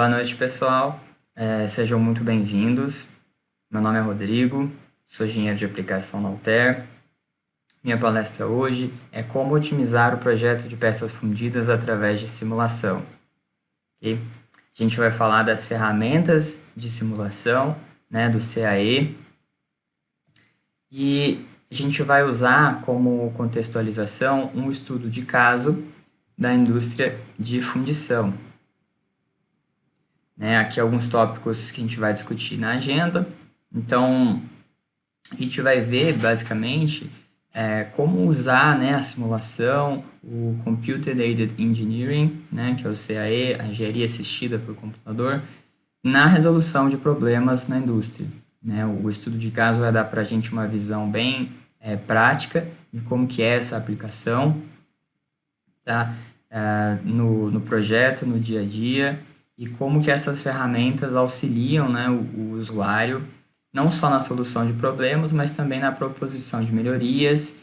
Boa noite, pessoal. Sejam muito bem-vindos. Meu nome é Rodrigo, sou engenheiro de aplicação na Altair. Minha palestra hoje é como otimizar o projeto de peças fundidas através de simulação. Okay? A gente vai falar das ferramentas de simulação, né, do CAE, e a gente vai usar como contextualização um estudo de caso da indústria de fundição. Aqui alguns tópicos que a gente vai discutir na agenda. Então, a gente vai ver, basicamente, como usar, a simulação, o Computer Aided Engineering, que é o CAE, a engenharia assistida por computador, na resolução de problemas na indústria. O estudo de caso vai dar para a gente uma visão bem prática de como que é essa aplicação, tá? No projeto, no dia a dia, e como que essas ferramentas auxiliam, o usuário, não só na solução de problemas, mas também na proposição de melhorias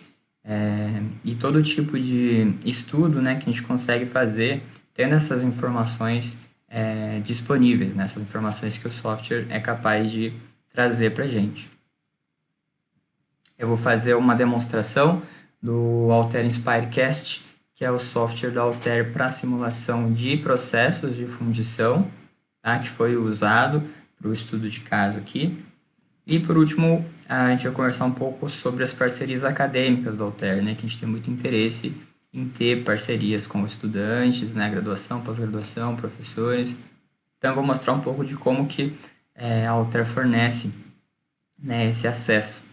e todo tipo de estudo, que a gente consegue fazer tendo essas informações disponíveis, essas informações que o software é capaz de trazer para a gente. Eu vou fazer uma demonstração do Altair Inspirecast, que é o software da Altair para simulação de processos de fundição, tá? Que foi usado para o estudo de caso aqui. E, por último, a gente vai conversar um pouco sobre as parcerias acadêmicas do Altair, que a gente tem muito interesse em ter parcerias com estudantes, graduação, pós-graduação, professores. Então, eu vou mostrar um pouco de como que a Altair fornece esse acesso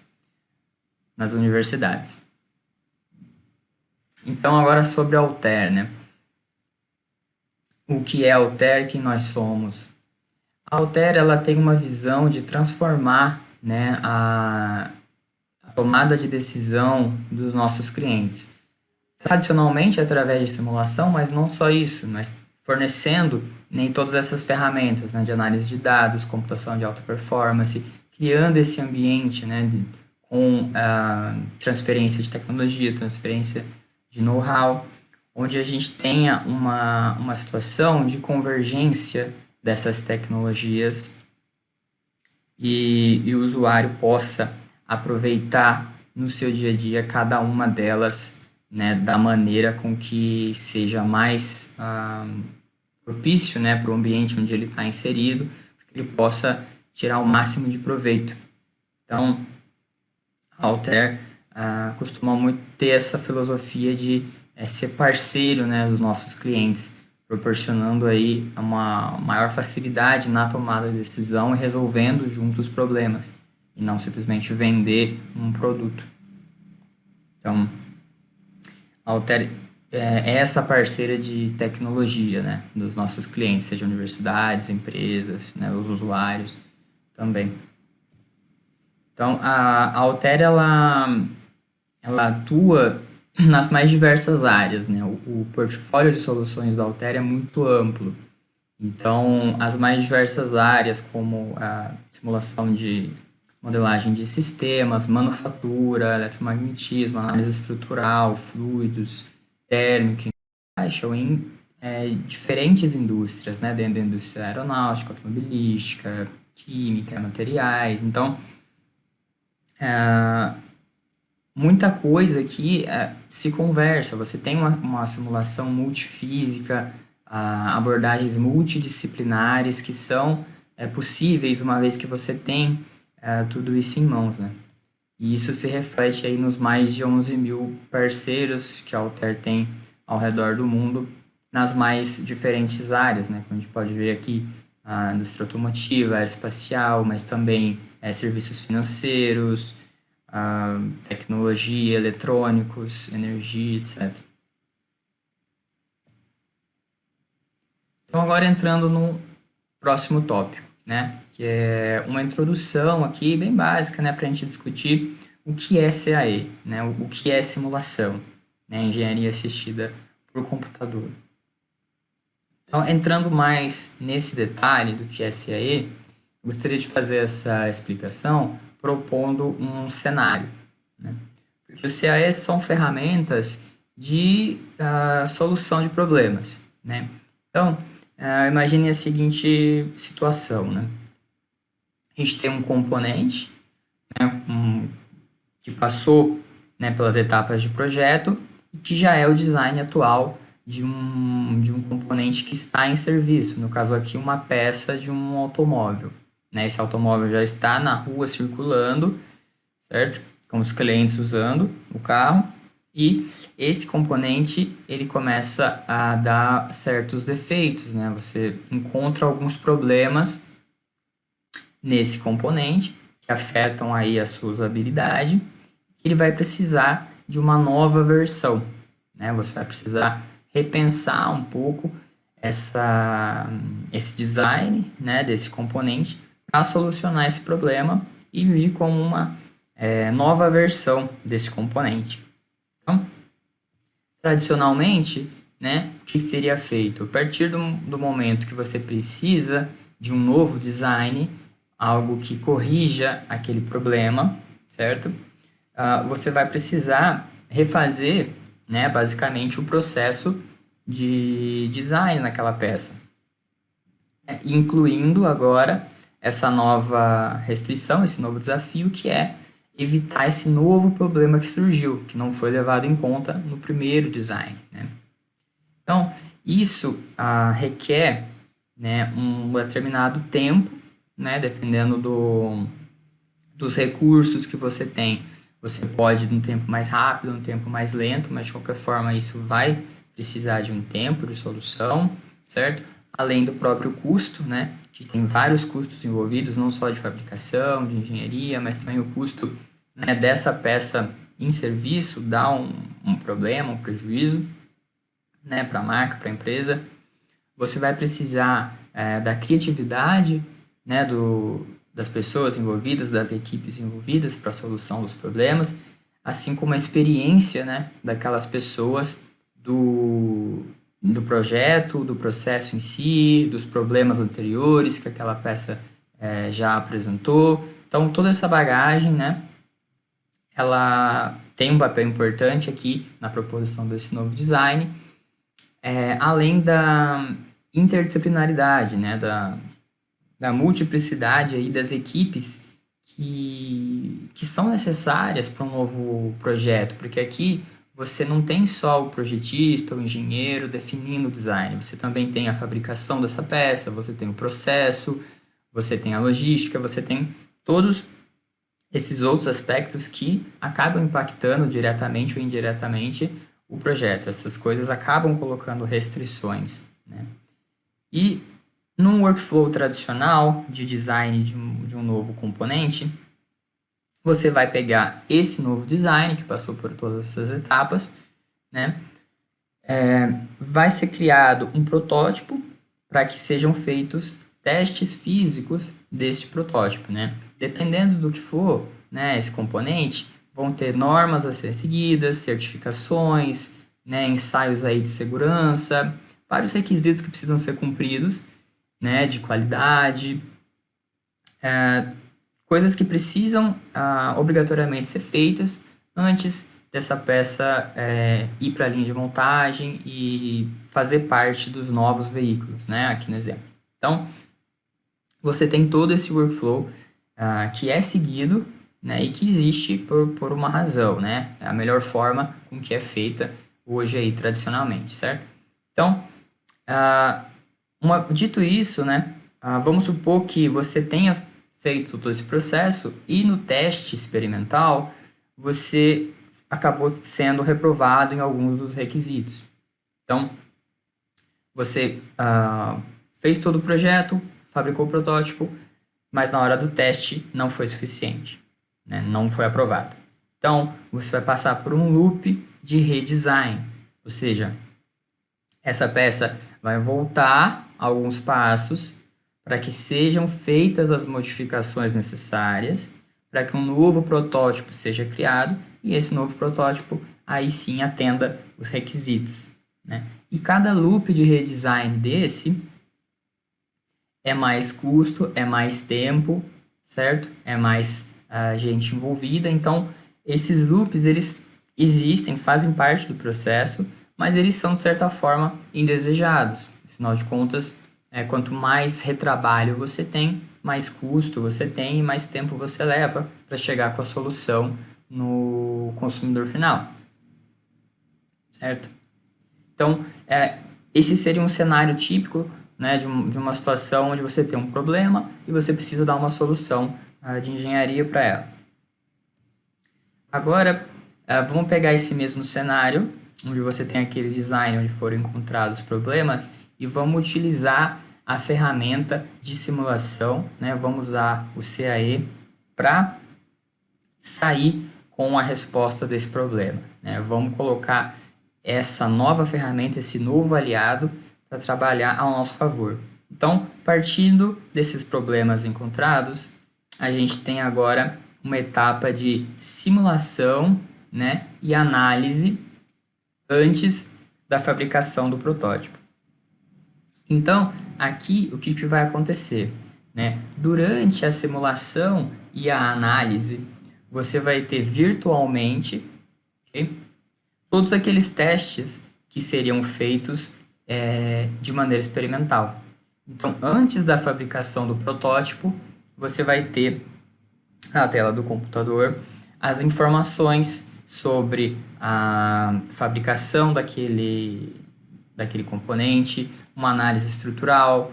nas universidades. Então, agora sobre a Altair, O que é a Altair e quem nós somos? A Altair, ela tem uma visão de transformar, a tomada de decisão dos nossos clientes. Tradicionalmente, através de simulação, mas não só isso, mas fornecendo todas essas ferramentas, de análise de dados, computação de alta performance, criando esse ambiente, com transferência de tecnologia, transferência de know-how, onde a gente tenha uma situação de convergência dessas tecnologias e o usuário possa aproveitar no seu dia a dia cada uma delas, da maneira com que seja mais propício, para o ambiente onde ele está inserido, para que ele possa tirar o máximo de proveito. Então, a Altair costuma muito ter essa filosofia de ser parceiro, dos nossos clientes, proporcionando aí uma maior facilidade na tomada de decisão e resolvendo juntos os problemas, e não simplesmente vender um produto. Então, a Altair é essa parceira de tecnologia, dos nossos clientes, seja universidades, empresas, os usuários também. Então, a Altair, ela atua nas mais diversas áreas, O portfólio de soluções da Altair é muito amplo. Então, as mais diversas áreas, como a simulação de modelagem de sistemas, manufatura, eletromagnetismo, análise estrutural, fluidos, térmica, encaixam em diferentes indústrias, dentro da indústria aeronáutica, automobilística, química, materiais. Então, muita coisa aqui se conversa. Você tem uma simulação multifísica, abordagens multidisciplinares que são possíveis uma vez que você tem tudo isso em mãos, E isso se reflete aí nos mais de 11 mil parceiros que a Altair tem ao redor do mundo, nas mais diferentes áreas, Como a gente pode ver aqui, a indústria automotiva, aeroespacial, mas também serviços financeiros, tecnologia, eletrônicos, energia, etc. Então, agora entrando no próximo tópico, que é uma introdução aqui bem básica, para a gente discutir o que é CAE, o que é simulação, engenharia assistida por computador. Então, entrando mais nesse detalhe do que é CAE, gostaria de fazer essa explicação propondo um cenário, Porque os CAE são ferramentas de solução de problemas, Então, Imagine a seguinte situação, né? A gente tem um componente, né, que passou, né, pelas etapas de projeto e que já é o design atual de um componente que está em serviço, no caso aqui uma peça de um automóvel, né? Esse automóvel já está na rua circulando, certo? Com os clientes usando o carro, e esse componente ele começa a dar certos defeitos, né? Você encontra alguns problemas nesse componente que afetam aí a sua usabilidade, ele vai precisar de uma nova versão, né? Você vai precisar repensar um pouco esse design, né, desse componente para solucionar esse problema e vir com uma nova versão desse componente. Então, tradicionalmente, né, o que seria feito? A partir do momento que você precisa de um novo design, algo que corrija aquele problema, certo? Você vai precisar refazer, né, basicamente o processo de design naquela peça, incluindo agora essa nova restrição, esse novo desafio, que é evitar esse novo problema que surgiu, que não foi levado em conta no primeiro design, né? Então, isso requer, né, um determinado tempo, né, dependendo dos recursos que você tem. Você pode ir num tempo mais rápido, num tempo mais lento, mas de qualquer forma isso vai precisar de um tempo de solução, certo? Além do próprio custo, né? Que tem vários custos envolvidos, não só de fabricação, de engenharia, mas também o custo, né, dessa peça em serviço dá um problema, um prejuízo, né, para a marca, para a empresa. Você vai precisar da criatividade, né, das pessoas envolvidas, das equipes envolvidas para a solução dos problemas, assim como a experiência, né, daquelas pessoas do projeto, do processo em si, dos problemas anteriores que aquela peça já apresentou. Então, toda essa bagagem, né, ela tem um papel importante aqui na proposição desse novo design, além da interdisciplinaridade, né, da multiplicidade aí das equipes que são necessárias para um novo projeto, porque aqui você não tem só o projetista, o engenheiro definindo o design, você também tem a fabricação dessa peça, você tem o processo, você tem a logística, você tem todos esses outros aspectos que acabam impactando diretamente ou indiretamente o projeto. Essas coisas acabam colocando restrições, né? E num workflow tradicional de design de um novo componente, você vai pegar esse novo design que passou por todas essas etapas, né? Vai ser criado um protótipo para que sejam feitos testes físicos deste protótipo, né? Dependendo do que for, né, esse componente, vão ter normas a ser seguidas, certificações, né, ensaios aí de segurança, vários requisitos que precisam ser cumpridos, né, de qualidade, coisas que precisam obrigatoriamente ser feitas antes dessa peça ir para a linha de montagem e fazer parte dos novos veículos, né, aqui no exemplo. Então, você tem todo esse workflow que é seguido, né, e que existe por uma razão, né? É a melhor forma com que é feita hoje aí tradicionalmente, certo? Então, dito isso, né, vamos supor que você tenha feito todo esse processo e no teste experimental você acabou sendo reprovado em alguns dos requisitos. Então, você fez todo o projeto, fabricou o protótipo, mas na hora do teste não foi suficiente, né? Não foi aprovado. Então, você vai passar por um loop de redesign, ou seja, essa peça vai voltar alguns passos para que sejam feitas as modificações necessárias para que um novo protótipo seja criado e esse novo protótipo aí sim atenda os requisitos, né? E cada loop de redesign desse é mais custo, é mais tempo, certo? É mais gente envolvida. Então, esses loops, eles existem, fazem parte do processo, mas eles são, de certa forma, indesejados. Afinal de contas, quanto mais retrabalho você tem, mais custo você tem e mais tempo você leva para chegar com a solução no consumidor final, certo? Então, esse seria um cenário típico, né, de uma situação onde você tem um problema e você precisa dar uma solução de engenharia para ela. Agora, vamos pegar esse mesmo cenário, onde você tem aquele design onde foram encontrados problemas, e vamos utilizar a ferramenta de simulação, né? Vamos usar o CAE para sair com a resposta desse problema, né? Vamos colocar essa nova ferramenta, esse novo aliado, para trabalhar ao nosso favor. Então, partindo desses problemas encontrados, a gente tem agora uma etapa de simulação, né, e análise antes da fabricação do protótipo. Então, aqui o que vai acontecer, né? Durante a simulação e a análise, você vai ter virtualmente, okay, todos aqueles testes que seriam feitos de maneira experimental. Então, antes da fabricação do protótipo, você vai ter na tela do computador as informações sobre a fabricação daquele componente, uma análise estrutural,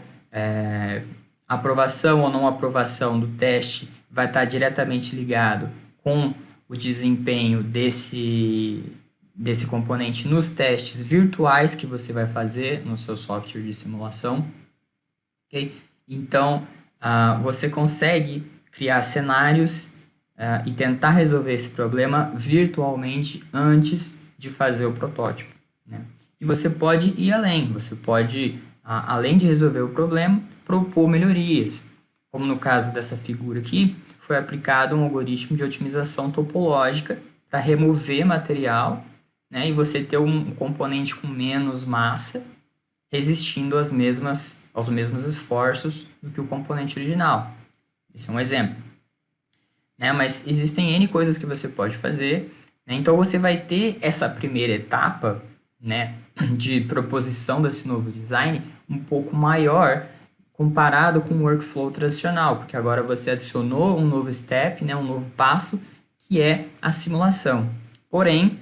aprovação ou não aprovação do teste vai estar diretamente ligado com o desempenho desse componente nos testes virtuais que você vai fazer no seu software de simulação. Okay? Então, você consegue criar cenários e tentar resolver esse problema virtualmente antes de fazer o protótipo, né? E você pode ir além, você pode, além de resolver o problema, propor melhorias. Como no caso dessa figura aqui, foi aplicado um algoritmo de otimização topológica para remover material, né, e você ter um componente com menos massa, resistindo aos mesmos esforços do que o componente original. Esse é um exemplo. Né, mas existem N coisas que você pode fazer, né, então você vai ter essa primeira etapa, né, de proposição desse novo design um pouco maior comparado com o workflow tradicional, porque agora você adicionou um novo step, né, um novo passo, que é a simulação. Porém,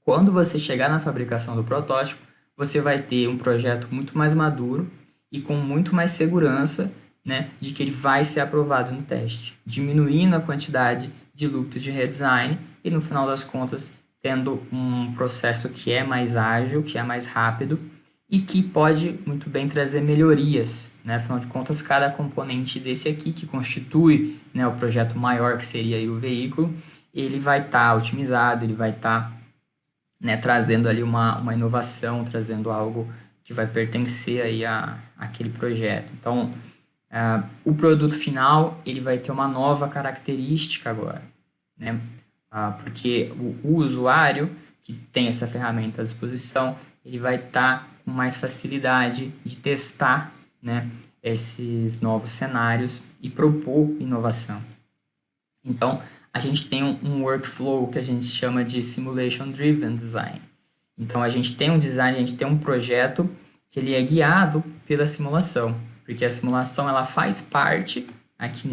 quando você chegar na fabricação do protótipo, você vai ter um projeto muito mais maduro e com muito mais segurança, né, de que ele vai ser aprovado no teste, diminuindo a quantidade de loops de redesign e, no final das contas, tendo um processo que é mais ágil, que é mais rápido e que pode muito bem trazer melhorias, né? Afinal de contas, cada componente desse aqui, que constitui, né, o projeto maior que seria aí o veículo, ele vai estar otimizado, ele vai estar, né, trazendo ali uma inovação, trazendo algo que vai pertencer aí àquele projeto. Então, o produto final ele vai ter uma nova característica agora, né? Porque o usuário que tem essa ferramenta à disposição, ele vai estar com mais facilidade de testar, né, esses novos cenários e propor inovação. Então, a gente tem um workflow que a gente chama de Simulation Driven Design. Então, a gente tem um design, a gente tem um projeto que ele é guiado pela simulação, porque a simulação ela faz parte aqui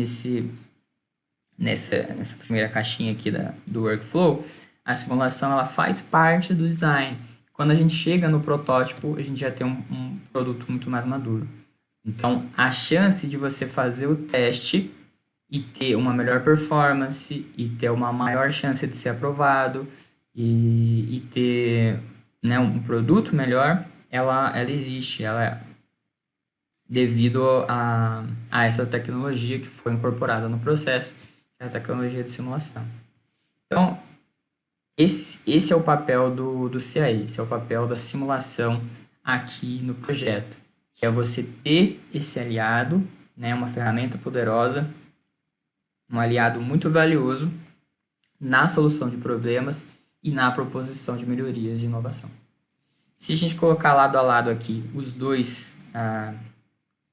nessa primeira caixinha aqui do workflow, a simulação ela faz parte do design. Quando a gente chega no protótipo, a gente já tem um produto muito mais maduro. Então, a chance de você fazer o teste e ter uma melhor performance e ter uma maior chance de ser aprovado e ter, né, um produto melhor, ela existe, ela é devido a essa tecnologia que foi incorporada no processo, que é a tecnologia de simulação. Então, esse é o papel do CAE, esse é o papel da simulação aqui no projeto, que é você ter esse aliado, né, uma ferramenta poderosa, um aliado muito valioso na solução de problemas e na proposição de melhorias de inovação. Se a gente colocar lado a lado aqui os dois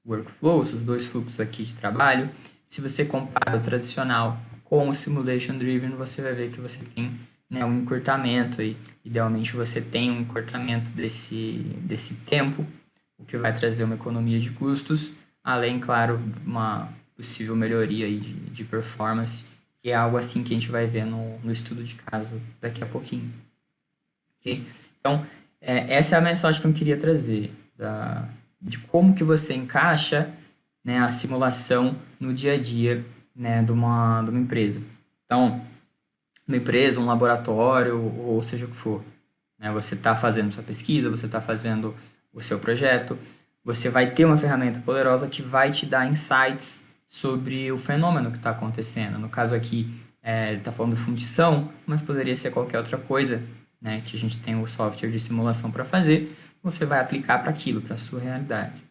workflows, os dois fluxos aqui de trabalho, se você compara o tradicional com o Simulation Driven, você vai ver que você tem, né, um encurtamento aí. Idealmente você tem um encurtamento desse tempo, o que vai trazer uma economia de custos, além, claro, uma possível melhoria aí de performance, que é algo assim que a gente vai ver no estudo de caso daqui a pouquinho. Okay? Então, essa é a mensagem que eu queria trazer, de como que você encaixa, né, a simulação no dia a dia, né, de uma empresa. Então, uma empresa, um laboratório, ou seja o que for, né, você está fazendo sua pesquisa, você está fazendo o seu projeto, você vai ter uma ferramenta poderosa que vai te dar insights sobre o fenômeno que está acontecendo. No caso aqui, ele está falando de fundição, mas poderia ser qualquer outra coisa, né, que a gente tem o software de simulação para fazer, você vai aplicar para aquilo, para a sua realidade.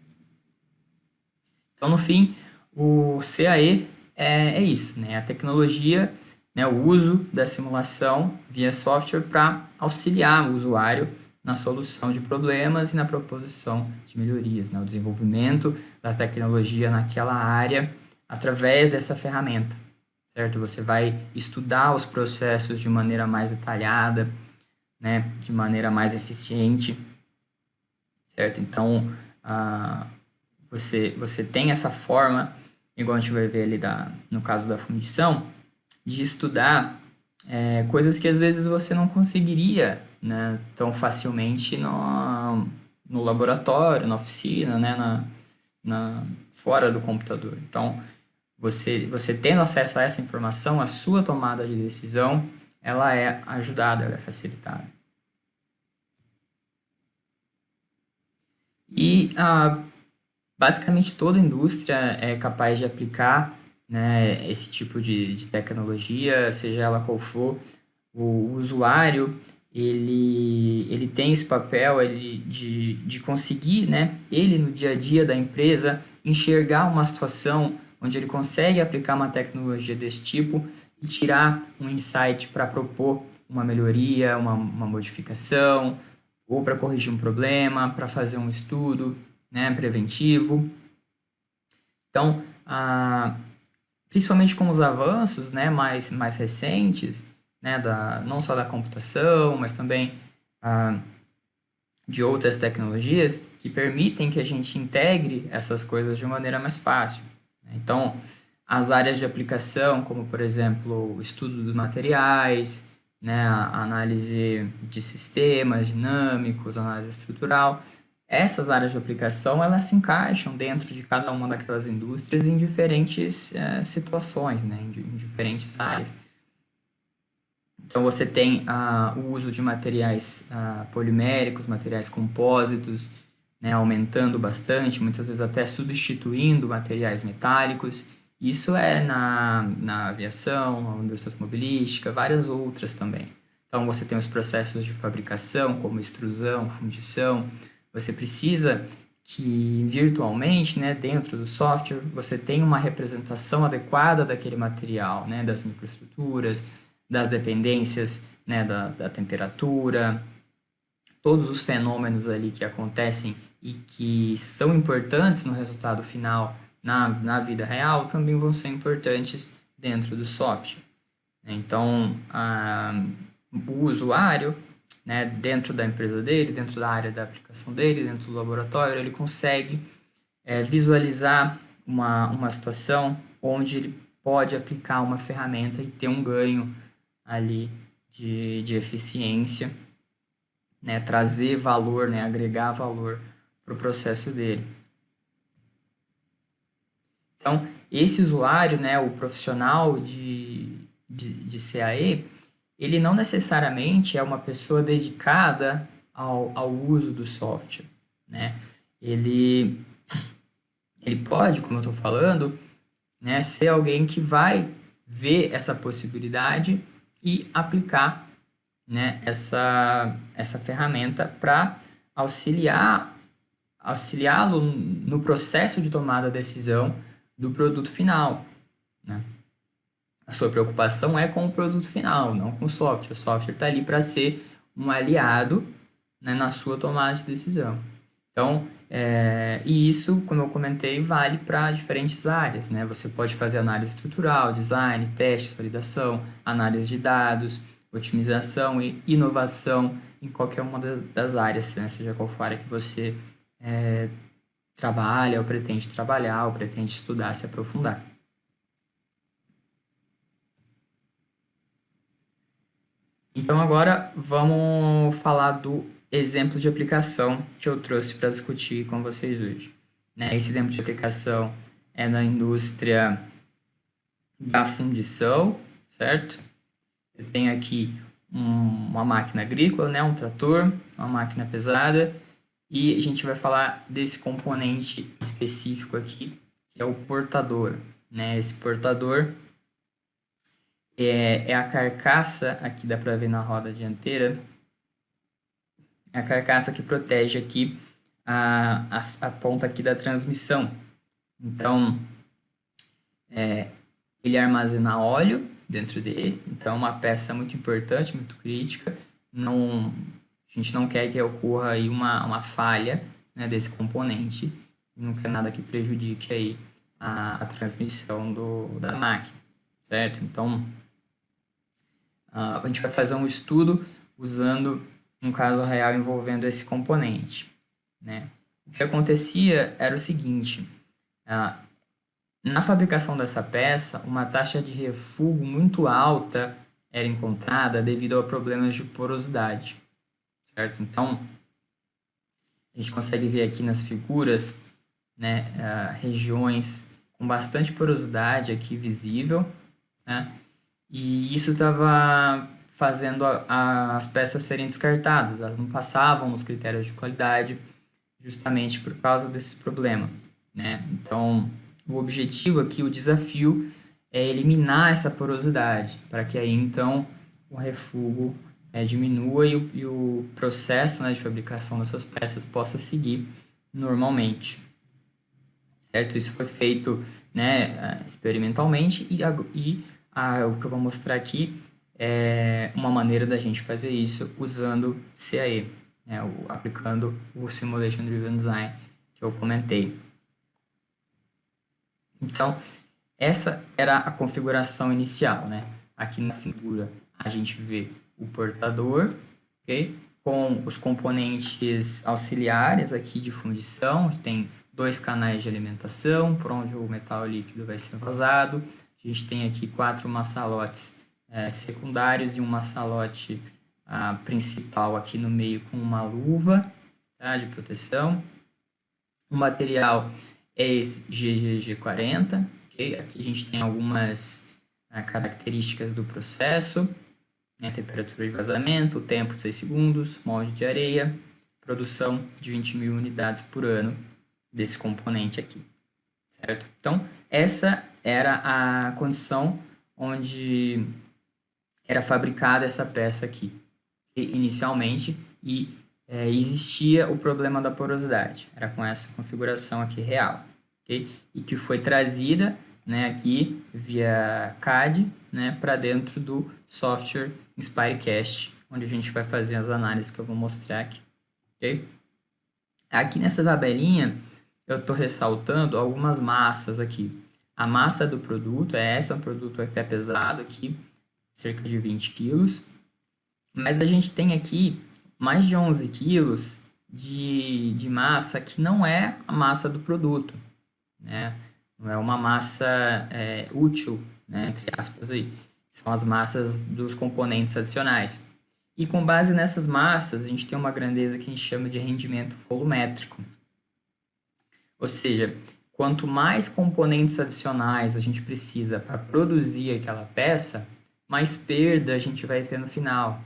Então, no fim, o CAE é isso, né, a tecnologia, né, o uso da simulação via software para auxiliar o usuário na solução de problemas e na proposição de melhorias, né, o desenvolvimento da tecnologia naquela área através dessa ferramenta, certo? Você vai estudar os processos de maneira mais detalhada, né, de maneira mais eficiente, certo? Então, você tem essa forma, igual a gente vai ver ali no caso da fundição, de estudar coisas que às vezes você não conseguiria, né, tão facilmente no laboratório, na oficina, né, fora do computador. Então, você tendo acesso a essa informação, a sua tomada de decisão, ela é ajudada, ela é facilitada. E basicamente toda indústria é capaz de aplicar, né, esse tipo de tecnologia, seja ela qual for. O usuário ele tem esse papel de conseguir, né, ele no dia a dia da empresa enxergar uma situação onde ele consegue aplicar uma tecnologia desse tipo e tirar um insight para propor uma melhoria, uma modificação, ou para corrigir um problema, para fazer um estudo, né, preventivo. Então, principalmente com os avanços, né, mais recentes, né, não só da computação, mas também de outras tecnologias que permitem que a gente integre essas coisas de maneira mais fácil. Então, as áreas de aplicação, como por exemplo o estudo dos materiais, né, a análise de sistemas dinâmicos, análise estrutural, essas áreas de aplicação elas se encaixam dentro de cada uma daquelas indústrias em diferentes situações, né, em diferentes áreas. Então você tem o uso de materiais poliméricos, materiais compósitos, né, aumentando bastante, muitas vezes até substituindo materiais metálicos. Isso é na aviação, na indústria automobilística, várias outras também. Então você tem os processos de fabricação, como extrusão, fundição. Você precisa que virtualmente, né, dentro do software, você tenha uma representação adequada daquele material, né, das microestruturas, das dependências, né, da temperatura, todos os fenômenos ali que acontecem e que são importantes no resultado final na vida real também vão ser importantes dentro do software. Então, o usuário, né, dentro da empresa dele, dentro da área da aplicação dele, dentro do laboratório, ele consegue visualizar uma situação onde ele pode aplicar uma ferramenta e ter um ganho ali de eficiência, né, trazer valor, né, agregar valor para o processo dele. Então, esse usuário, né, o profissional de CAE, ele não necessariamente é uma pessoa dedicada ao uso do software, né? Ele pode, como eu estou falando, né, ser alguém que vai ver essa possibilidade e aplicar, né, essa ferramenta para auxiliá-lo no processo de tomada da decisão do produto final, né? A sua preocupação é com o produto final, não com o software. O software está ali para ser um aliado, né, na sua tomada de decisão. Então, e isso, como eu comentei, vale para diferentes áreas, né? Você pode fazer análise estrutural, design, testes, validação, análise de dados, otimização e inovação em qualquer uma das áreas, né? Seja qual for a área que você trabalha, ou pretende trabalhar, ou pretende estudar, se aprofundar. Então agora vamos falar do exemplo de aplicação que eu trouxe para discutir com vocês hoje. Esse exemplo de aplicação é na indústria da fundição, certo? Eu tenho aqui uma máquina agrícola, um trator, uma máquina pesada, e a gente vai falar desse componente específico aqui, que é o portador. Esse portador é a carcaça, aqui dá para ver na roda dianteira, é a carcaça que protege aqui a ponta aqui da transmissão. Então, ele armazena óleo dentro dele, então é uma peça muito importante, muito crítica. A gente não quer que ocorra aí uma falha, desse componente, não quer nada que prejudique aí a transmissão da máquina, certo? Então, a gente vai fazer um estudo usando um caso real envolvendo esse componente. O que acontecia era o seguinte: na fabricação dessa peça, uma taxa de refúgio muito alta era encontrada devido a problemas de porosidade, certo? Então, a gente consegue ver aqui nas figuras, regiões com bastante porosidade aqui visível, e isso estava fazendo as peças serem descartadas, elas não passavam nos critérios de qualidade justamente por causa desse problema, Então, o objetivo aqui, o desafio, é eliminar essa porosidade, para que aí então o refúgio diminua e o processo de fabricação dessas peças possa seguir normalmente. Certo? Isso foi feito experimentalmente e o que eu vou mostrar aqui é uma maneira da gente fazer isso usando CAE, aplicando o Simulation Driven Design que eu comentei. Então, essa era a configuração inicial, Aqui na figura a gente vê o portador, ok? Com os componentes auxiliares aqui de fundição, tem 2 canais de alimentação, por onde o metal líquido vai ser vazado. A gente tem aqui 4 maçalotes secundários e um maçalote principal aqui no meio com uma luva de proteção. O material é esse GGG40, okay? Aqui a gente tem algumas características do processo, temperatura de vazamento, tempo de 6 segundos, molde de areia, produção de 20.000 unidades por ano desse componente aqui, certo? Então, essa era a condição onde era fabricada essa peça aqui, inicialmente, e existia o problema da porosidade, era com essa configuração aqui real, okay? E que foi trazida aqui via CAD para dentro do software Inspirecast, onde a gente vai fazer as análises que eu vou mostrar aqui. Okay? Aqui nessa tabelinha eu estou ressaltando algumas massas aqui. A massa do produto é essa, um produto até pesado aqui, cerca de 20 quilos, mas a gente tem aqui mais de 11 quilos de massa que não é a massa do produto, Não é uma massa útil, entre aspas aí. São as massas dos componentes adicionais. E com base nessas massas, a gente tem uma grandeza que a gente chama de rendimento volumétrico. Ou seja, quanto mais componentes adicionais a gente precisa para produzir aquela peça, mais perda a gente vai ter no final.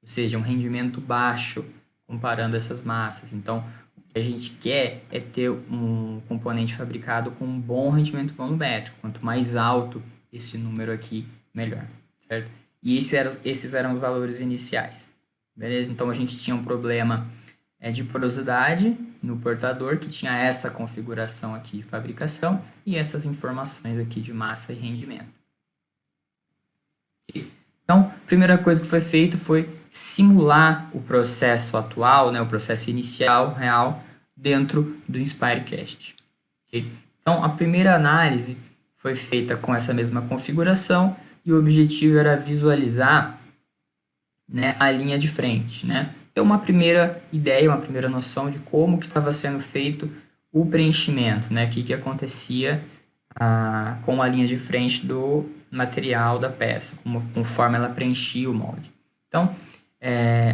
Ou seja, um rendimento baixo comparando essas massas. Então, o que a gente quer é ter um componente fabricado com um bom rendimento volumétrico. Quanto mais alto esse número aqui, melhor, certo? E esses eram os valores iniciais, beleza? Então, a gente tinha um problema de porosidade no portador, que tinha essa configuração aqui de fabricação e essas informações aqui de massa e rendimento. Então, a primeira coisa que foi feito foi simular o processo atual, o processo inicial, real, dentro do Inspirecast. Okay? Então, a primeira análise foi feita com essa mesma configuração e o objetivo era visualizar a linha de frente. ter uma primeira ideia, uma primeira noção de como que estava sendo feito o preenchimento, né? O que acontecia com a linha de frente do material da peça, conforme ela preenchia o molde. Então,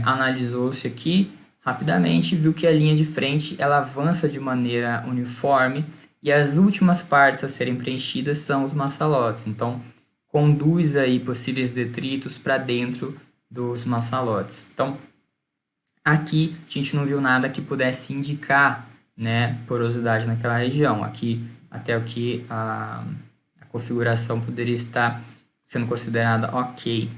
analisou-se aqui rapidamente, viu que a linha de frente ela avança de maneira uniforme e as últimas partes a serem preenchidas são os maçalotes. Então, conduz aí possíveis detritos para dentro dos maçalotes. Então, aqui a gente não viu nada que pudesse indicar, né, porosidade naquela região. Aqui até o que a configuração poderia estar sendo considerada ok.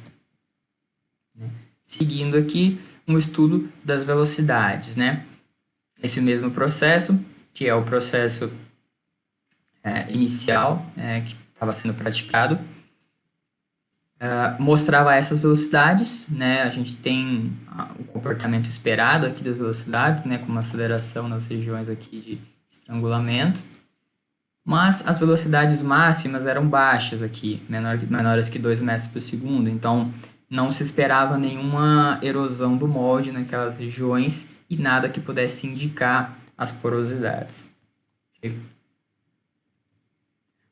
Seguindo aqui, um estudo das velocidades, né? Esse mesmo processo, que é o processo inicial, que estava sendo praticado, mostrava essas velocidades, né? A gente tem o comportamento esperado aqui das velocidades, né? Com uma aceleração nas regiões aqui de estrangulamento, mas as velocidades máximas eram baixas aqui, menores que 2 metros por segundo, então não se esperava nenhuma erosão do molde naquelas regiões e nada que pudesse indicar as porosidades. Okay?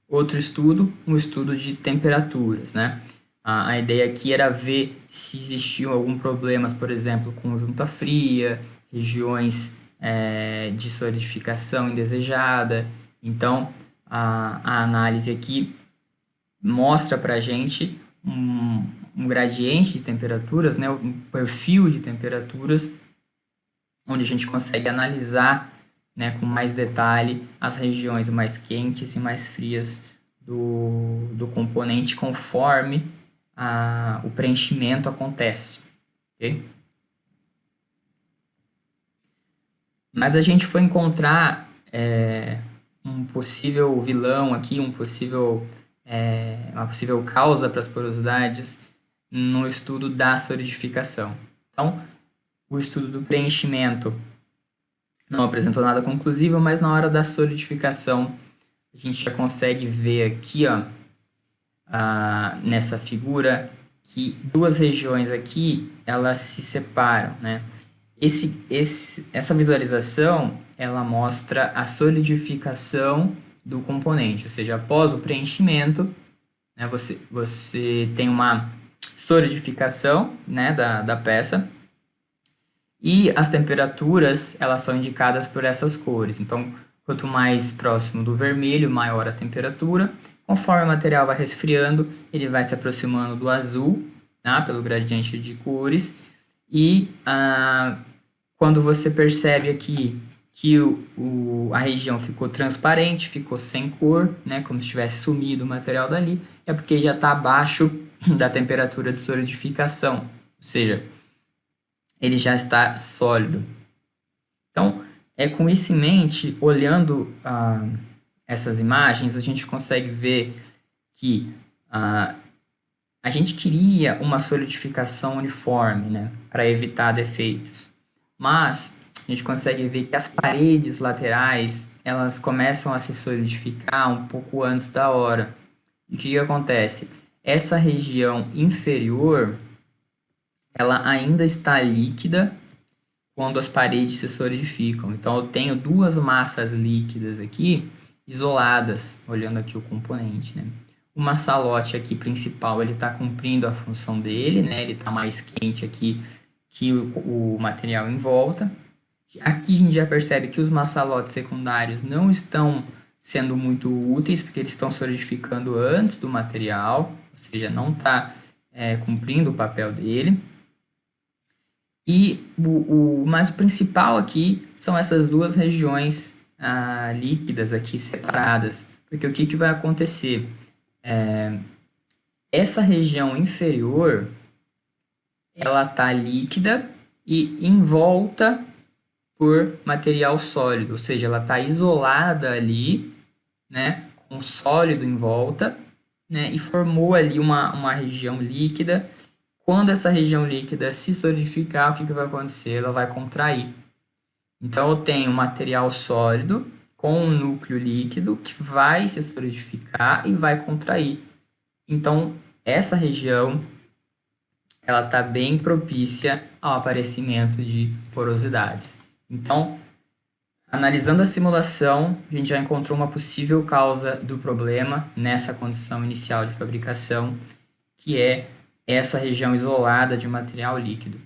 Outro estudo, um estudo de temperaturas, né? A ideia aqui era ver se existiam algum problemas, por exemplo, com junta fria, regiões de solidificação indesejada. Então, a análise aqui mostra para a gente um gradiente de temperaturas, né, um perfil de temperaturas, onde a gente consegue analisar, né, com mais detalhe as regiões mais quentes e mais frias do componente conforme o preenchimento acontece. Okay? Mas a gente foi encontrar um possível vilão aqui, uma possível causa para as porosidades no estudo da solidificação. Então, o estudo do preenchimento não apresentou nada conclusivo, mas na hora da solidificação a gente já consegue ver aqui, ó, nessa figura, que duas regiões aqui elas se separam, né? Essa visualização ela mostra a solidificação do componente, ou seja, após o preenchimento, né, você tem uma solidificação, né, da peça, e as temperaturas elas são indicadas por essas cores. Então, quanto mais próximo do vermelho, maior a temperatura. Conforme o material vai resfriando, ele vai se aproximando do azul, tá, pelo gradiente de cores, e quando você percebe aqui que a região ficou transparente, ficou sem cor, né, como se tivesse sumido o material dali, é porque já está abaixo da temperatura de solidificação, ou seja, ele já está sólido. Então, com isso em mente, olhando essas imagens, a gente consegue ver que a gente queria uma solidificação uniforme, né, para evitar defeitos. Mas a gente consegue ver que as paredes laterais elas começam a se solidificar um pouco antes da hora. E o que acontece? Essa região inferior ela ainda está líquida quando as paredes se solidificam. Então, eu tenho duas massas líquidas aqui isoladas, olhando aqui o componente, né? O maçalote aqui principal, ele está cumprindo a função dele, né? Ele está mais quente aqui que o material em volta. Aqui a gente já percebe que os maçalotes secundários não estão sendo muito úteis, porque eles estão solidificando antes do material, ou seja, não está cumprindo o papel dele. Mas o principal aqui são essas duas regiões líquidas aqui separadas, porque o que vai acontecer? Essa região inferior ela está líquida e envolta por material sólido, ou seja, ela está isolada ali, né, com sólido em volta, né, e formou ali uma região líquida. Quando essa região líquida se solidificar, o que vai acontecer? Ela vai contrair. Então, eu tenho material sólido com um núcleo líquido que vai se solidificar e vai contrair. Então, essa região ela está bem propícia ao aparecimento de porosidades. Então, analisando a simulação, a gente já encontrou uma possível causa do problema nessa condição inicial de fabricação, que é essa região isolada de material líquido.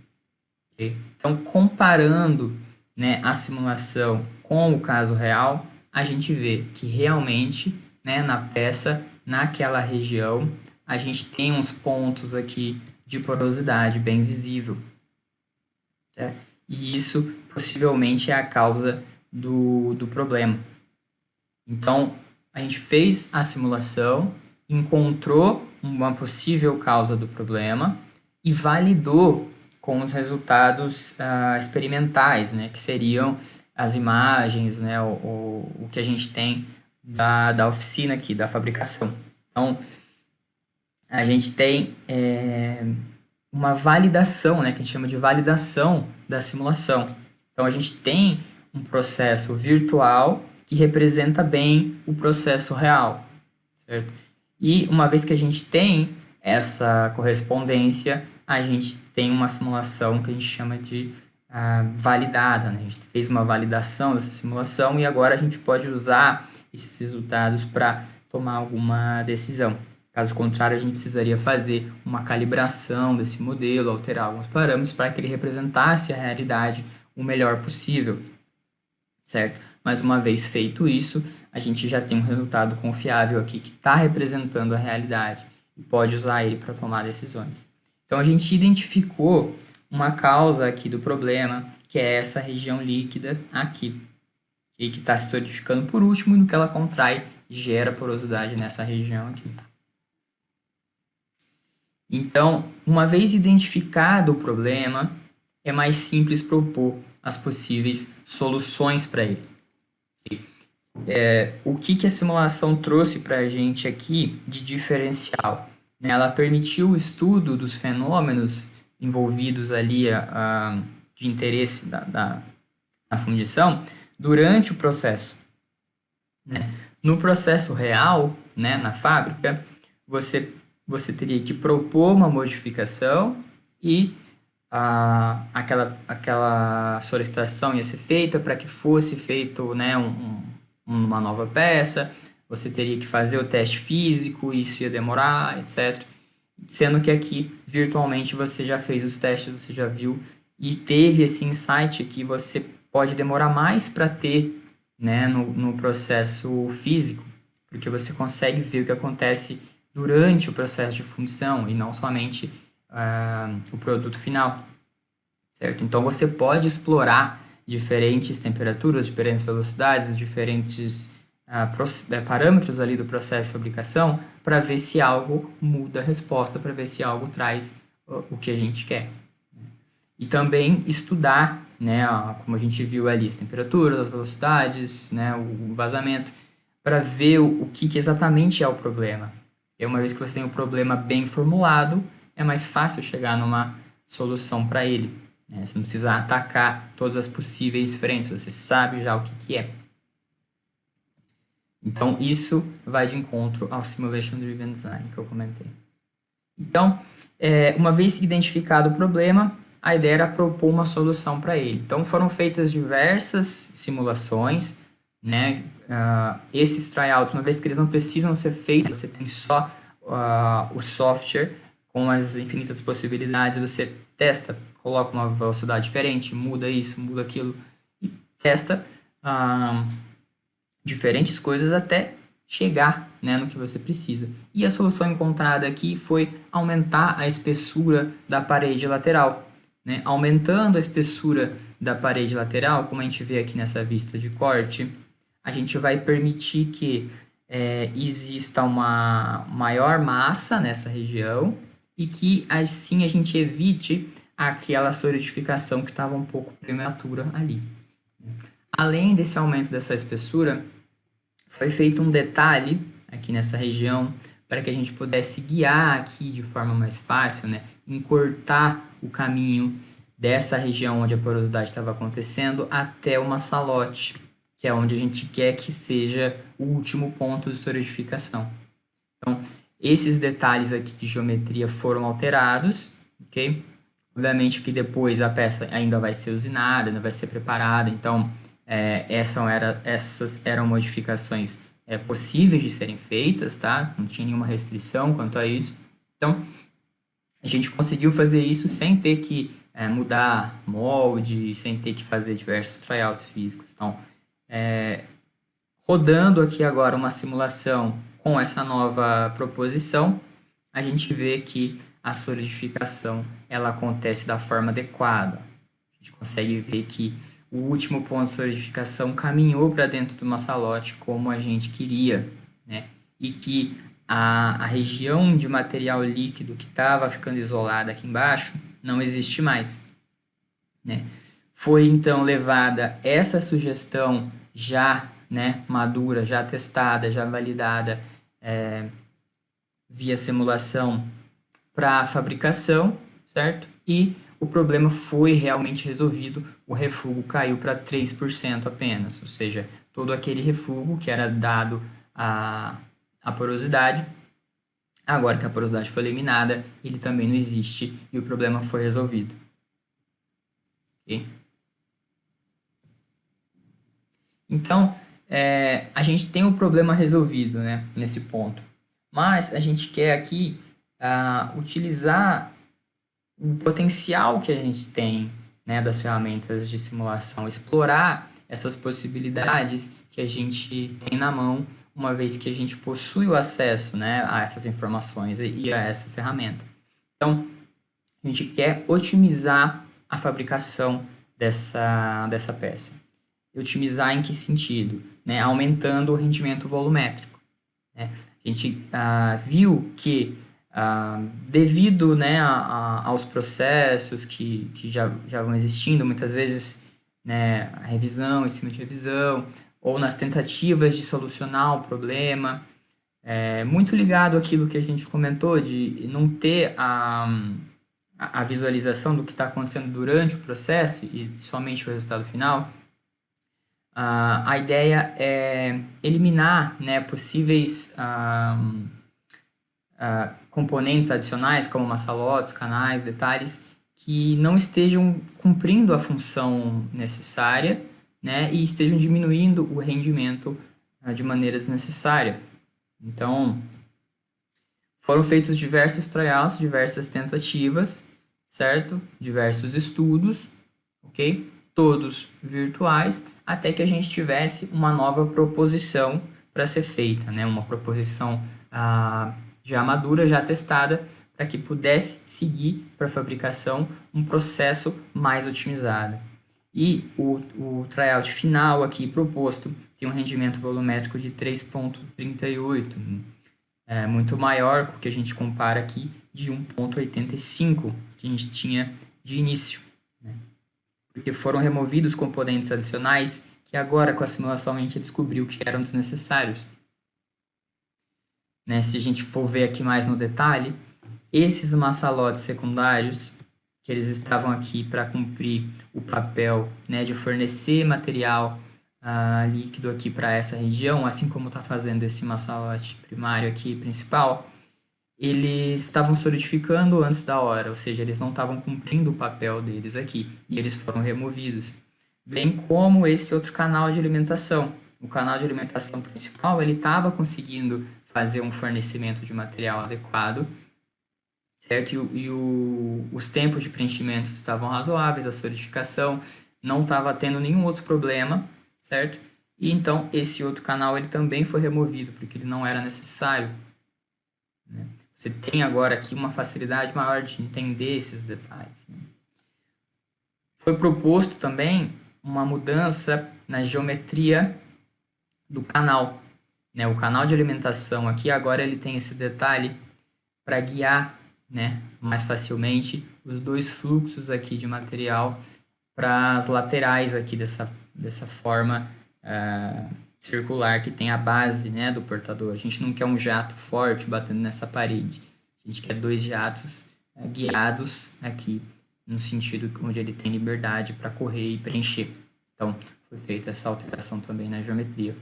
Okay? Então, comparando, né, a simulação com o caso real, a gente vê que realmente, né, na peça, naquela região, a gente tem uns pontos aqui de porosidade bem visível. Tá? E isso possivelmente é a causa do problema. Então, a gente fez a simulação, encontrou uma possível causa do problema e validou com os resultados experimentais, né, que seriam as imagens, né, o que a gente tem da oficina aqui, da fabricação. Então, a gente tem uma validação, né, que a gente chama de validação da simulação. Então, a gente tem um processo virtual que representa bem o processo real, certo? E uma vez que a gente tem essa correspondência, a gente tem uma simulação que a gente chama de validada, né? A gente fez uma validação dessa simulação e agora a gente pode usar esses resultados para tomar alguma decisão. Caso contrário, a gente precisaria fazer uma calibração desse modelo, alterar alguns parâmetros para que ele representasse a realidade o melhor possível, certo? Mas uma vez feito isso, a gente já tem um resultado confiável aqui que está representando a realidade e pode usar ele para tomar decisões. Então, a gente identificou uma causa aqui do problema, que é essa região líquida aqui, e que está se solidificando por último, e no que ela contrai, gera porosidade nessa região aqui. Então, uma vez identificado o problema, é mais simples propor as possíveis soluções para ele. O que a simulação trouxe para a gente aqui de diferencial? Ela permitiu o estudo dos fenômenos envolvidos ali de interesse da fundição durante o processo. No processo real, né, na fábrica, você teria que propor uma modificação e aquela solicitação ia ser feita para que fosse feito, né, uma nova peça, você teria que fazer o teste físico, isso ia demorar, etc. Sendo que aqui, virtualmente, você já fez os testes, você já viu e teve esse insight que você pode demorar mais para ter, né, no processo físico, porque você consegue ver o que acontece durante o processo de fundição e não somente o produto final, certo? Então, você pode explorar diferentes temperaturas, diferentes velocidades, diferentes parâmetros ali do processo de fabricação para ver se algo muda a resposta, para ver se algo traz o que a gente quer. E também estudar, né, como a gente viu ali, as temperaturas, as velocidades, né, o vazamento, para ver o que exatamente é o problema. E uma vez que você tem o problema bem formulado, é mais fácil chegar numa solução para ele. Né? Você não precisa atacar todas as possíveis frentes, você sabe já o que é. Então, isso vai de encontro ao Simulation Driven Design que eu comentei. Então, uma vez identificado o problema, a ideia era propor uma solução para ele. Então, foram feitas diversas simulações, né? Esses tryouts, uma vez que eles não precisam ser feitos, você tem só o software com as infinitas possibilidades, você testa, coloca uma velocidade diferente, muda isso, muda aquilo, e testa diferentes coisas até chegar, né, no que você precisa. E a solução encontrada aqui foi aumentar a espessura da parede lateral. Né? Aumentando a espessura da parede lateral, como a gente vê aqui nessa vista de corte, a gente vai permitir que exista uma maior massa nessa região e que assim a gente evite aquela solidificação que estava um pouco prematura ali. Além desse aumento dessa espessura, foi feito um detalhe aqui nessa região para que a gente pudesse guiar aqui de forma mais fácil, né, encurtar o caminho dessa região onde a porosidade estava acontecendo até o massalote, que é onde a gente quer que seja o último ponto de solidificação. Então, esses detalhes aqui de geometria foram alterados, ok? Obviamente que depois a peça ainda vai ser usinada, ainda vai ser preparada, então essas eram modificações possíveis de serem feitas, tá? Não tinha nenhuma restrição quanto a isso. Então, a gente conseguiu fazer isso sem ter que mudar molde, sem ter que fazer diversos tryouts físicos. Então, rodando aqui agora uma simulação com essa nova proposição, a gente vê que a solidificação ela acontece da forma adequada. A gente consegue ver que o último ponto de solidificação caminhou para dentro do massalote como a gente queria, né? E que a região de material líquido que estava ficando isolada aqui embaixo não existe mais, né? Foi então levada essa sugestão já, né, madura, já testada, já validada via simulação para a fabricação, certo? E o problema foi realmente resolvido, o refúgio caiu para 3% apenas, ou seja, todo aquele refúgio que era dado à porosidade, agora que a porosidade foi eliminada, ele também não existe e o problema foi resolvido. Okay? Então, a gente tem o problema resolvido, né, nesse ponto. Mas a gente quer aqui utilizar o potencial que a gente tem, né, das ferramentas de simulação, explorar essas possibilidades que a gente tem na mão, uma vez que a gente possui o acesso, né, a essas informações e a essa ferramenta. Então, a gente quer otimizar a fabricação dessa peça. Otimizar em que sentido? Né? Aumentando o rendimento volumétrico. Né? A gente viu que, devido, né, aos processos que já vão existindo, muitas vezes, né, a revisão em cima de revisão, ou nas tentativas de solucionar o problema, muito ligado àquilo que a gente comentou, de não ter a visualização do que está acontecendo durante o processo e somente o resultado final. A ideia é eliminar, né, possíveis componentes adicionais, como massalotes, canais, detalhes, que não estejam cumprindo a função necessária, né, e estejam diminuindo o rendimento de maneira desnecessária. Então, foram feitos diversos tryouts, diversas tentativas, certo? Diversos estudos, ok? Todos virtuais, até que a gente tivesse uma nova proposição para ser feita, né? Uma proposição já madura, já testada, para que pudesse seguir para a fabricação um processo mais otimizado. E o tryout final aqui proposto tem um rendimento volumétrico de 3,38, muito maior com o que a gente compara aqui de 1,85 que a gente tinha de início, né? Porque foram removidos componentes adicionais que agora com a simulação a gente descobriu que eram desnecessários. Né? Se a gente for ver aqui mais no detalhe, esses massalotes secundários, que eles estavam aqui para cumprir o papel, né, de fornecer material líquido aqui para essa região, assim como está fazendo esse massalote primário aqui principal, eles estavam solidificando antes da hora, ou seja, eles não estavam cumprindo o papel deles aqui, e eles foram removidos. Bem como esse outro canal de alimentação. O canal de alimentação principal, ele estava conseguindo fazer um fornecimento de material adequado, certo? Os tempos de preenchimento estavam razoáveis, a solidificação não estava tendo nenhum outro problema, certo? E então esse outro canal ele também foi removido, porque ele não era necessário, né? Você tem agora aqui uma facilidade maior de entender esses detalhes, né? Foi proposto também uma mudança na geometria do canal, né? O canal de alimentação aqui agora ele tem esse detalhe para guiar, né, mais facilmente os dois fluxos aqui de material para as laterais aqui dessa forma circular que tem a base, né, do portador. A gente não quer um jato forte batendo nessa parede. A gente quer dois jatos guiados aqui no sentido onde ele tem liberdade para correr e preencher. Então, foi feita essa alteração também na geometria,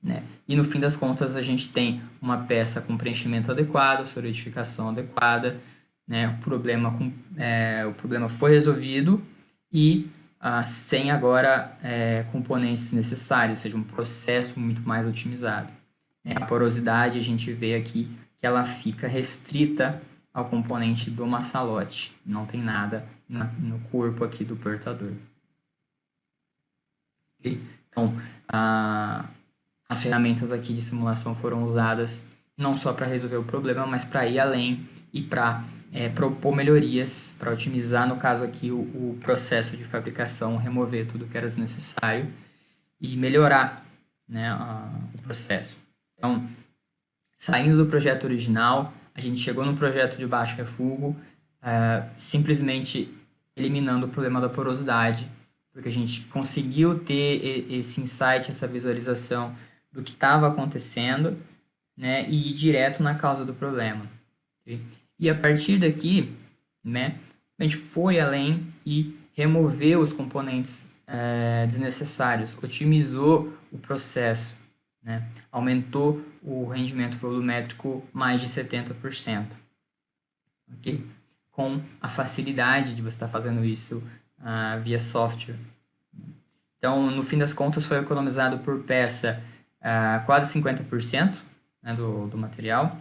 né? E no fim das contas a gente tem uma peça com preenchimento adequado, solidificação adequada, né, o problema foi resolvido e sem agora componentes necessários, ou seja, um processo muito mais otimizado. A porosidade, a gente vê aqui que ela fica restrita ao componente do maçalote, não tem nada no corpo aqui do portador. Okay? Então, as ferramentas aqui de simulação foram usadas não só para resolver o problema, mas para ir além e para propor melhorias, para otimizar, no caso aqui, o processo de fabricação, remover tudo que era desnecessário e melhorar, né, o processo. Então, saindo do projeto original, a gente chegou no projeto de baixo refúgio, simplesmente eliminando o problema da porosidade, porque a gente conseguiu ter esse insight, essa visualização do que estava acontecendo, né, e ir direto na causa do problema. Okay? E a partir daqui, né, a gente foi além e removeu os componentes desnecessários, otimizou o processo, né, aumentou o rendimento volumétrico mais de 70%. Okay? Com a facilidade de você estar fazendo isso via software. Então, no fim das contas, foi economizado por peça quase 50%, né, do material,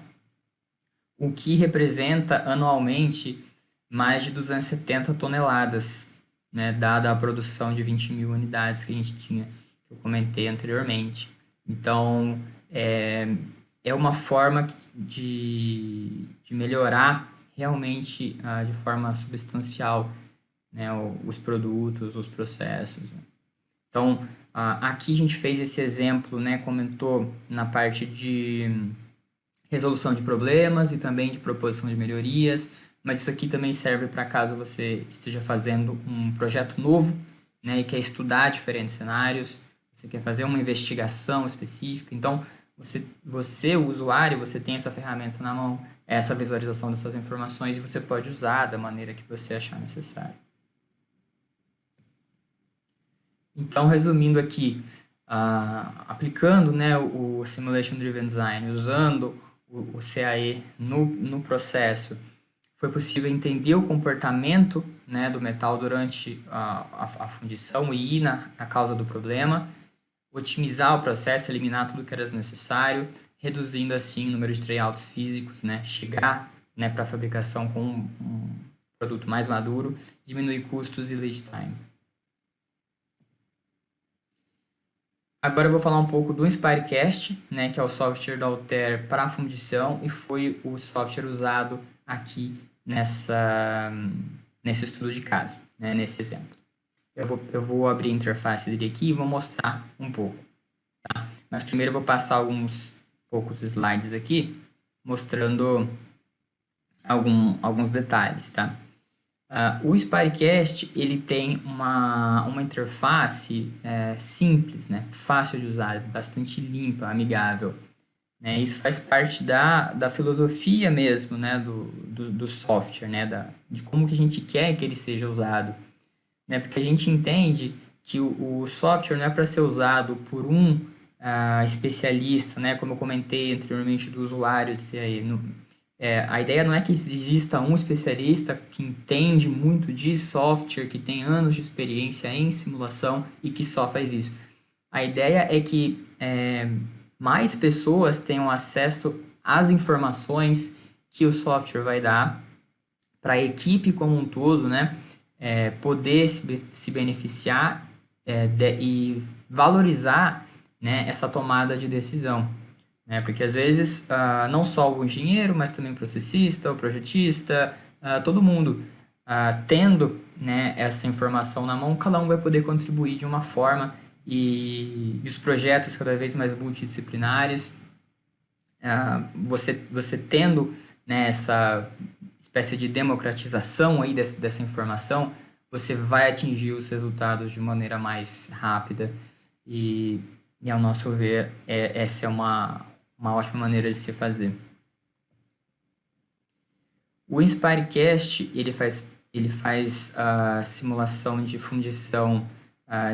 o que representa anualmente mais de 270 toneladas, né, dada a produção de 20 mil unidades que a gente tinha, que eu comentei anteriormente. Então, é uma forma de melhorar realmente de forma substancial, né, os produtos, os processos. Então, aqui a gente fez esse exemplo, né, comentou na parte de resolução de problemas e também de proposição de melhorias, mas isso aqui também serve para caso você esteja fazendo um projeto novo, né, e quer estudar diferentes cenários, você quer fazer uma investigação específica. Então, você, o usuário, você tem essa ferramenta na mão, essa visualização dessas informações, e você pode usar da maneira que você achar necessário. Então, resumindo aqui, aplicando, né, o Simulation Driven Design, usando o CAE no processo, foi possível entender o comportamento, né, do metal durante a fundição e ir na causa do problema, otimizar o processo, eliminar tudo que era desnecessário, reduzindo assim o número de tryout físicos, né, chegar, né, para a fabricação com um produto mais maduro, diminuir custos e lead time. Agora eu vou falar um pouco do Inspirecast, né, que é o software da Altair para fundição e foi o software usado aqui nesse estudo de caso, né, nesse exemplo. Eu vou abrir a interface dele aqui e vou mostrar um pouco. Tá? Mas primeiro eu vou passar poucos slides aqui, mostrando alguns detalhes. Tá? O Inspirecast ele tem uma interface simples, né? Fácil de usar, bastante limpa, amigável. Né? Isso faz parte da filosofia mesmo, né? do software, né? De como que a gente quer que ele seja usado. Né? Porque a gente entende que o software não é para ser usado por um especialista, né? Como eu comentei anteriormente do usuário de CAE. A ideia não é que exista um especialista que entende muito de software, que tem anos de experiência em simulação e que só faz isso. A ideia é que mais pessoas tenham acesso às informações que o software vai dar para a equipe como um todo, né? Poder se beneficiar e valorizar, né, essa tomada de decisão. Né? Porque às vezes não só o engenheiro, mas também o processista, o projetista, todo mundo tendo, né, essa informação na mão, cada um vai poder contribuir de uma forma e os projetos cada vez mais multidisciplinares, você tendo, né, essa espécie de democratização aí dessa informação, você vai atingir os resultados de maneira mais rápida e ao nosso ver, essa é uma ótima maneira de se fazer. O Inspirecast ele faz a simulação de fundição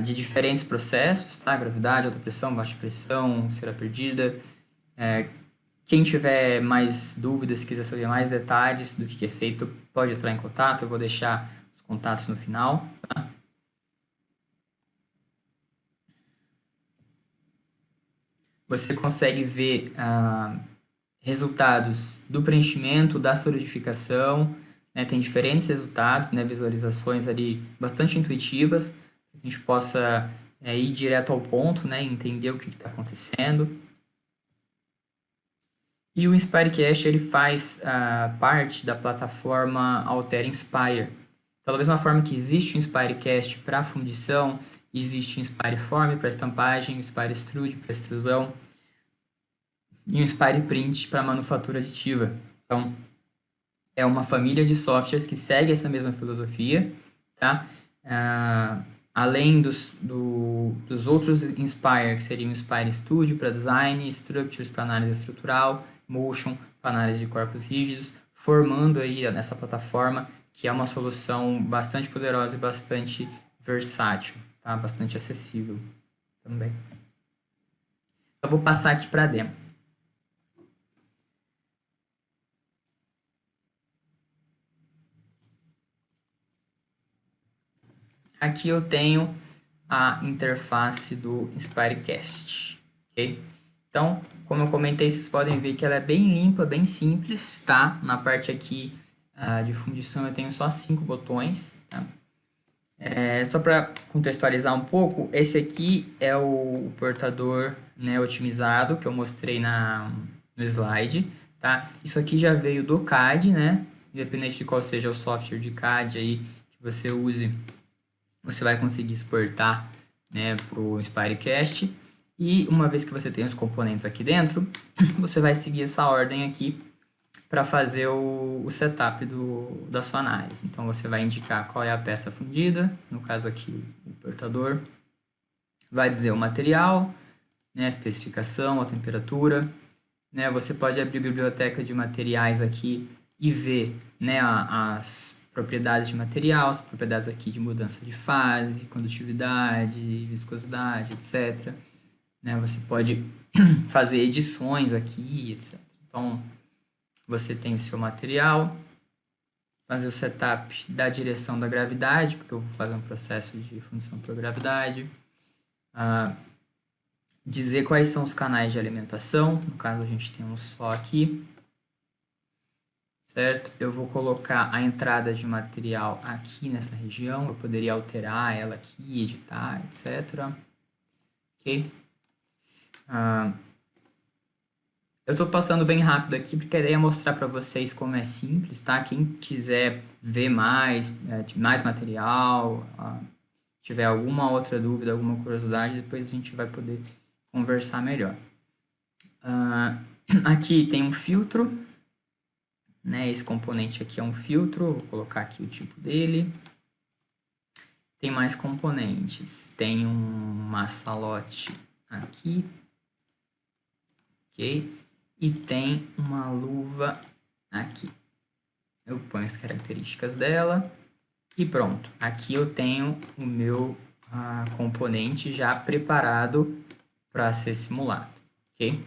de diferentes processos, tá? Gravidade, alta pressão, baixa pressão, cera perdida, Quem tiver mais dúvidas, quiser saber mais detalhes do que é feito, pode entrar em contato. Eu vou deixar os contatos no final. Tá? Você consegue ver resultados do preenchimento, da solidificação, né? Tem diferentes resultados, né? Visualizações ali bastante intuitivas, para que a gente possa ir direto ao ponto, né? Entender o que está acontecendo. E o Inspirecast ele faz parte da plataforma Alter Inspire. Então, da mesma forma que existe o Inspirecast para fundição, existe o Inspireform para estampagem, o Inspire Extrude para extrusão e o Inspire Print para manufatura aditiva. Então, é uma família de softwares que segue essa mesma filosofia, tá? Além dos outros Inspire, que seriam o Inspire Studio para design, Structures para análise estrutural, Motion para análise de corpos rígidos, formando aí nessa plataforma que é uma solução bastante poderosa e bastante versátil, tá? Bastante acessível também. Eu vou passar aqui para a demo. Aqui eu tenho a interface do Inspirecast, ok? Então, como eu comentei, vocês podem ver que ela é bem limpa, bem simples, tá? Na parte aqui de fundição eu tenho só 5 botões, tá? Só para contextualizar um pouco, esse aqui é o portador, né, otimizado que eu mostrei no slide, tá? Isso aqui já veio do CAD, né? Independente de qual seja o software de CAD aí que você use, você vai conseguir exportar, né, para o Inspirecast. E uma vez que você tem os componentes aqui dentro, você vai seguir essa ordem aqui para fazer o setup da sua análise. Então, você vai indicar qual é a peça fundida, no caso aqui o portador, vai dizer o material, né, a especificação, a temperatura, né, você pode abrir a biblioteca de materiais aqui e ver, né, as propriedades de material, as propriedades aqui de mudança de fase, condutividade, viscosidade, etc. Né, você pode fazer edições aqui, etc. Então, você tem o seu material, fazer o setup da direção da gravidade, porque eu vou fazer um processo de fundição por gravidade, dizer quais são os canais de alimentação, no caso a gente tem um só aqui, certo? Eu vou colocar a entrada de material aqui nessa região, eu poderia alterar ela aqui, editar, etc. Ok? Eu estou passando bem rápido aqui porque a ideia é mostrar para vocês como é simples, tá? Quem quiser ver mais material, tiver alguma outra dúvida, alguma curiosidade, depois a gente vai poder conversar melhor. Aqui tem um filtro, né? Esse componente aqui é um filtro, vou colocar aqui o tipo dele. Tem mais componentes, tem um massalote aqui, ok? E tem uma luva aqui. Eu ponho as características dela e pronto. Aqui eu tenho o meu componente já preparado para ser simulado, ok?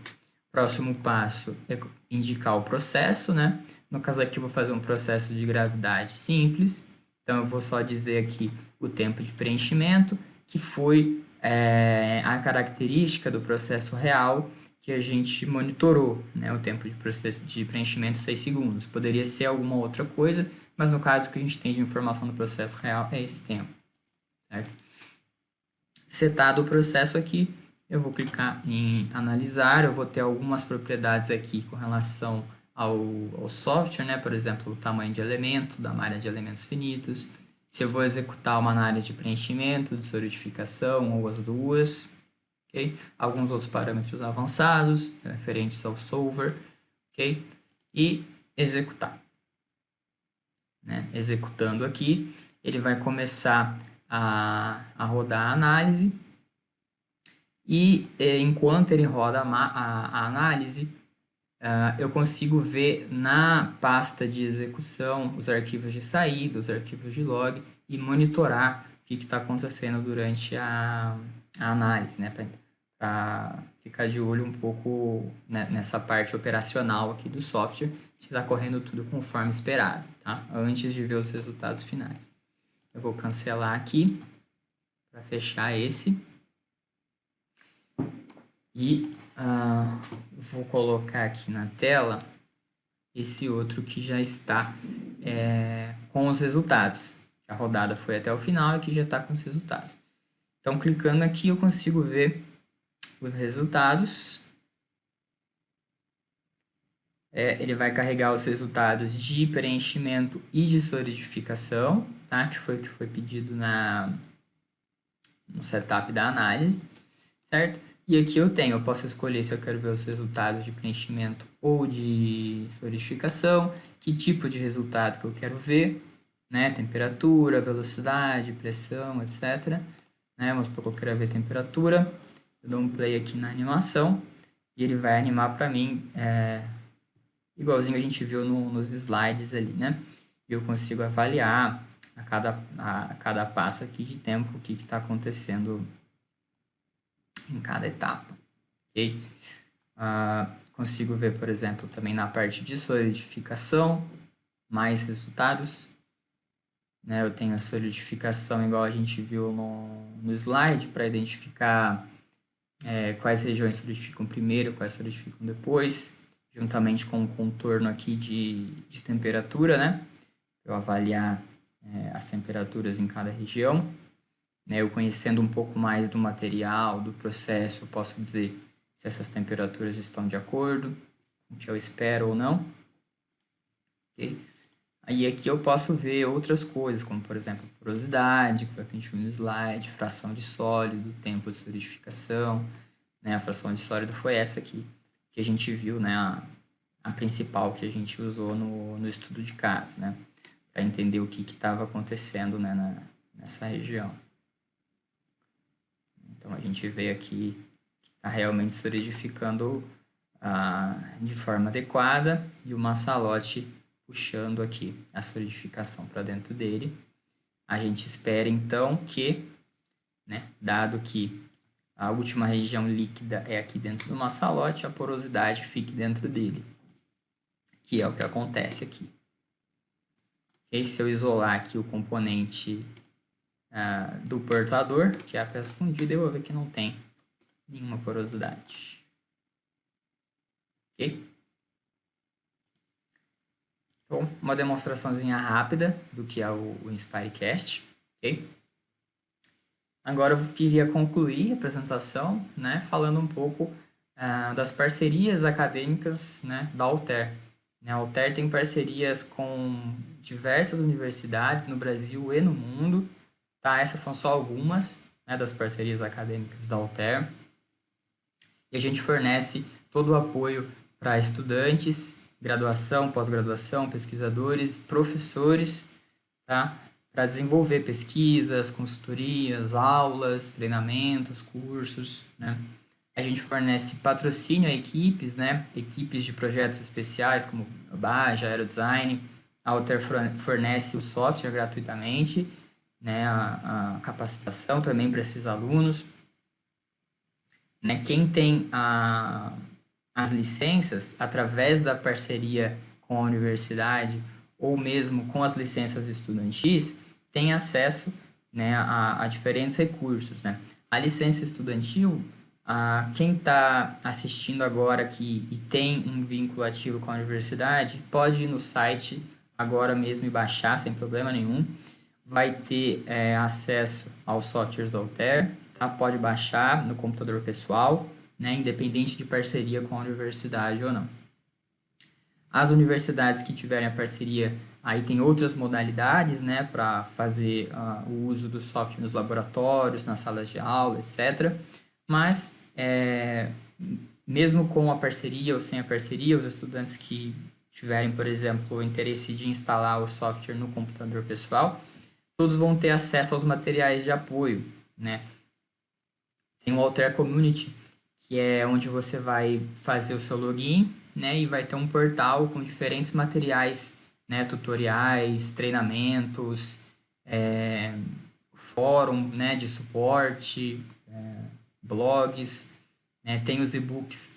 Próximo passo é indicar o processo, né? No caso aqui eu vou fazer um processo de gravidade simples. Então eu vou só dizer aqui o tempo de preenchimento, que foi a característica do processo real que a gente monitorou, né? O tempo de processo de preenchimento 6 segundos. Poderia ser alguma outra coisa, mas no caso que a gente tem de informação do processo real é esse tempo, certo? Setado o processo aqui, eu vou clicar em analisar, eu vou ter algumas propriedades aqui com relação ao software, né? Por exemplo, o tamanho de elemento, da malha de elementos finitos, se eu vou executar uma análise de preenchimento, de solidificação ou as duas, ok? Alguns outros parâmetros avançados, referentes ao solver, ok? E executar. Né? Executando aqui, ele vai começar a rodar a análise e enquanto ele roda a análise, eu consigo ver na pasta de execução os arquivos de saída, os arquivos de log e monitorar o que está acontecendo durante a análise, né? para ficar de olho um pouco, né, nessa parte operacional aqui do software, se está correndo tudo conforme esperado, tá? Antes de ver os resultados finais. Eu vou cancelar aqui para fechar esse. E vou colocar aqui na tela esse outro que já está com os resultados. A rodada foi até o final e aqui já está com os resultados. Então, clicando aqui, eu consigo ver os resultados. Ele vai carregar os resultados de preenchimento e de solidificação, tá? Que foi o que foi pedido no setup da análise, certo? E aqui eu posso escolher se eu quero ver os resultados de preenchimento ou de solidificação, que tipo de resultado que eu quero ver, né? Temperatura, velocidade, pressão, etc. Né? Vamos supor que eu quero ver temperatura. Eu dou um play aqui na animação e ele vai animar para mim, igualzinho a gente viu nos slides ali, né? E eu consigo avaliar a cada passo aqui de tempo o que está acontecendo em cada etapa, ok? Consigo ver, por exemplo, também na parte de solidificação, mais resultados, né? Eu tenho a solidificação igual a gente viu no slide, para identificar quais regiões solidificam primeiro, quais solidificam depois, juntamente com o contorno aqui de temperatura, né? Para eu avaliar as temperaturas em cada região. Eu conhecendo um pouco mais do material, do processo, eu posso dizer se essas temperaturas estão de acordo com o que eu espero ou não. Okay? Aí aqui eu posso ver outras coisas, como por exemplo porosidade, que foi o que a gente viu no slide, fração de sólido, tempo de solidificação, né? A fração de sólido foi essa aqui que a gente viu, né? A principal que a gente usou no estudo de caso, né? Para entender o que estava acontecendo, né, nessa região. Então, a gente vê aqui que está realmente solidificando de forma adequada e o massalote puxando aqui a solidificação para dentro dele. A gente espera, então, que, né, dado que a última região líquida é aqui dentro do massalote, a porosidade fique dentro dele, que é o que acontece aqui. E se eu isolar aqui o componente do portador, que é a peça fundida, eu vou ver que não tem nenhuma porosidade. Ok? Então, uma demonstraçãozinha rápida do que é o InspireCast. Ok? Agora eu queria concluir a apresentação, né, falando um pouco das parcerias acadêmicas, né, da Altair. A Altair tem parcerias com diversas universidades no Brasil e no mundo. Tá? Essas são só algumas, né, das parcerias acadêmicas da Altair. E a gente fornece todo o apoio para estudantes, graduação, pós-graduação, pesquisadores, professores, tá? Para desenvolver pesquisas, consultorias, aulas, treinamentos, cursos, né? A gente fornece patrocínio a equipes, né? Equipes de projetos especiais como Baja, Aerodesign. A Altair fornece o software gratuitamente, né? A capacitação também para esses alunos. Né? Quem tem as licenças, através da parceria com a universidade ou mesmo com as licenças estudantis, tem acesso, né, a diferentes recursos. Né? A licença estudantil, quem está assistindo agora aqui e tem um vínculo ativo com a universidade, pode ir no site agora mesmo e baixar sem problema nenhum. Vai ter acesso aos softwares do Altair, tá? Pode baixar no computador pessoal, né? Independente de parceria com a universidade ou não. As universidades que tiverem a parceria, aí tem outras modalidades, né, para fazer o uso do software nos laboratórios, nas salas de aula, etc. Mas, mesmo com a parceria ou sem a parceria, os estudantes que tiverem, por exemplo, o interesse de instalar o software no computador pessoal, todos vão ter acesso aos materiais de apoio, né? Tem o Altair Community, que é onde você vai fazer o seu login, né? E vai ter um portal com diferentes materiais, né? Tutoriais, treinamentos, fórum, né? De suporte, blogs. né? Tem os e-books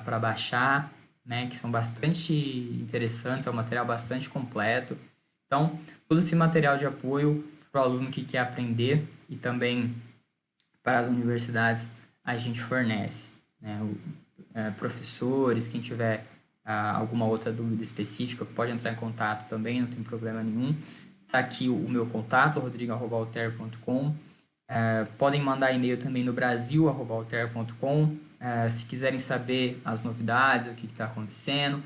para baixar, né? Que são bastante interessantes, é um material bastante completo. Então, todo esse material de apoio para o aluno que quer aprender e também para as universidades a gente fornece, né? Professores, quem tiver alguma outra dúvida específica, pode entrar em contato também, não tem problema nenhum. Está aqui o meu contato, rodrigo@alter.com. Podem mandar e-mail também no brasil@alter.com. Se quiserem saber as novidades, o que está acontecendo,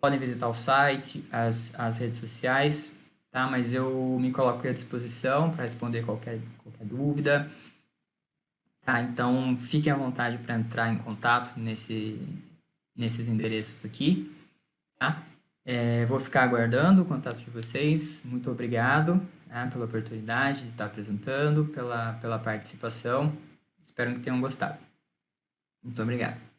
podem visitar o site, as redes sociais, tá? Mas eu me coloco à disposição para responder qualquer dúvida. Tá, então fiquem à vontade para entrar em contato nesses endereços aqui, tá? Vou ficar aguardando o contato de vocês. Muito obrigado, tá, pela oportunidade de estar apresentando, pela participação. Espero que tenham gostado. Muito obrigado.